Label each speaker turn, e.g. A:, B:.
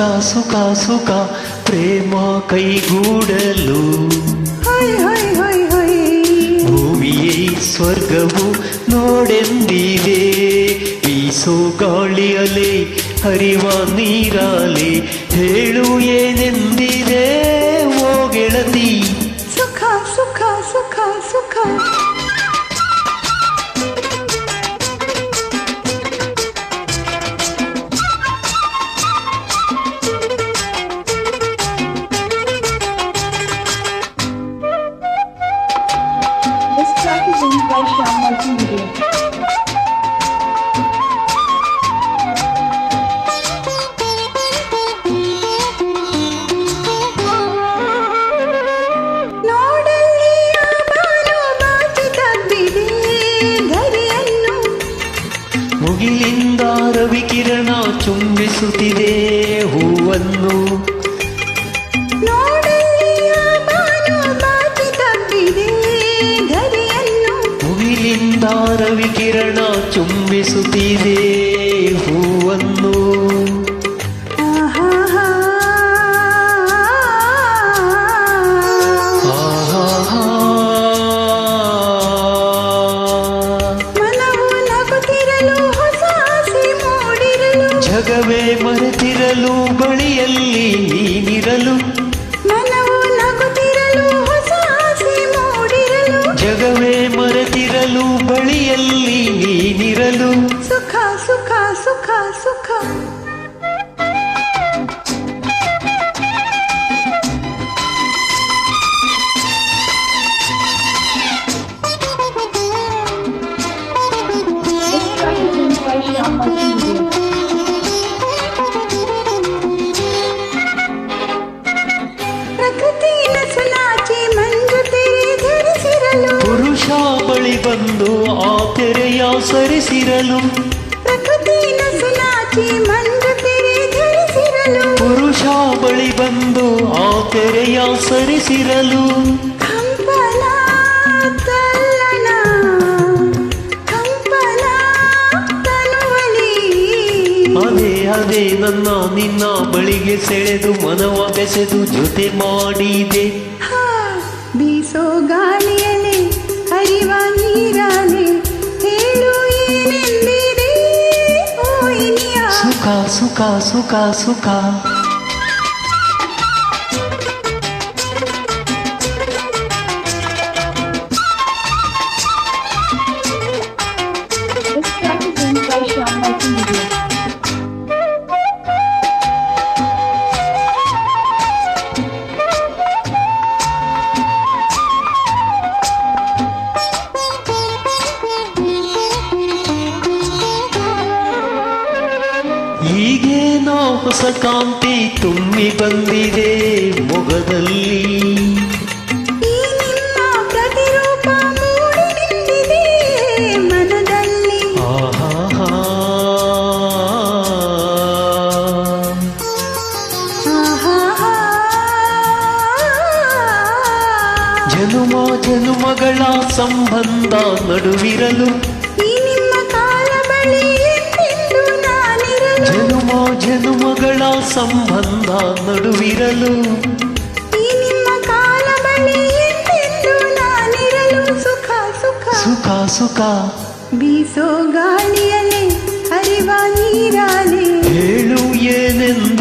A: ಸುಖ ಸುಖ ಪ್ರೇಮ ಕೈಗೂಡಲು ಭೂಮಿಯೇ ಸ್ವರ್ಗವು ನೋಡೆಂದಿದೆ. ಬೀಸೋ ಗಾಳಿಯಲೆ ಹರಿವ ನೀರಾಲೆ ಹೇಳು ಏನೆಂದಿದೆ ಓ ಗೆಳತಿ.
B: ಸುಖ ಸುಖ ಸುಖ ಸುಖ
A: ಮುಗಿಲಿಂದ ರವಿಕಿರಣ ಚುಂಬಿಸುತ್ತಿದೆ ಹೂವನ್ನು. ಮುಗಿಲಿಂದ ರವಿಕಿರಣ ಚುಂಬಿಸುತ್ತಿದೆ ಹೂವನ್ನು. ಜಗವೇ ಮರೆತಿರಲು ಬಳಿಯಲ್ಲಿ ನೀನಿರಲು.
B: ಮನವು ನಗುತ್ತಿರಲು ಹೊಸ ಆಸೆ ಮೂಡಿರಲು.
A: ಜಗವೇ ಮರೆತಿರಲು ಬಳಿಯಲ್ಲಿ ನೀನಿರಲು.
B: ಸುಖ ಸುಖ ಸುಖ ಸುಖ
A: ಪುರುಷ ಬಳಿ ಬಂದು ಆ ತೆರೆಯ ಸರಿಸಿರಲು. ಪುರುಷ ಬಳಿ ಬಂದು ಆ ತೆರೆಯ ಸರಿಸಿರಲು. ಅದೇ ಅದೇ ನನ್ನ ನಿನ್ನ ಬಳಿಗೆ ಸೆಳೆದು ಮನವ ಬೆಸೆದು ಜೊತೆ ಮಾಡಿದೆ.
B: ಬೀಸೋ ಗಾಳಿಯಲೆ ಹರಿವ ನೀರಾಲೆ ಹೇಳು ಏನೆಂದಿದೆ ಓ ಇನಿಯ.
A: ಸುಖ ಸುಖ ಸುಖ ಸುಖ ಈಗೇನೋ ಹೊಸ ಕಾಂತಿ ತುಂಬಿ ಬಂದಿದೆ ಮೊಗದಲ್ಲಿ.
B: ಈ ನಿಮ್ಮ ಪ್ರತಿರೂಪ ಮೂಡಿ ನಿಂತಿದೆ ಮನದಲ್ಲಿ.
A: ಜನುಮ ಜನುಮಗಳ ಸಂಬಂಧ ನಡುವಿರಲು. ಜನುಮ ಜನುಮಗಳ ಸಂಬಂಧ ನಡುವಿರಲು.
B: ಈ ನಿಮ್ಮ ಕಾಲ ಬಳಿ ಎಂದೆಂದು ನಾನಿರಲು. ಸುಖ ಸುಖ
A: ಸುಖ ಸುಖ
B: ಬೀಸೋ ಗಾಳಿಯಲೆ ಹರಿವ ನೀರಾಲೆ
A: ಹೇಳು ಏನೆಂದು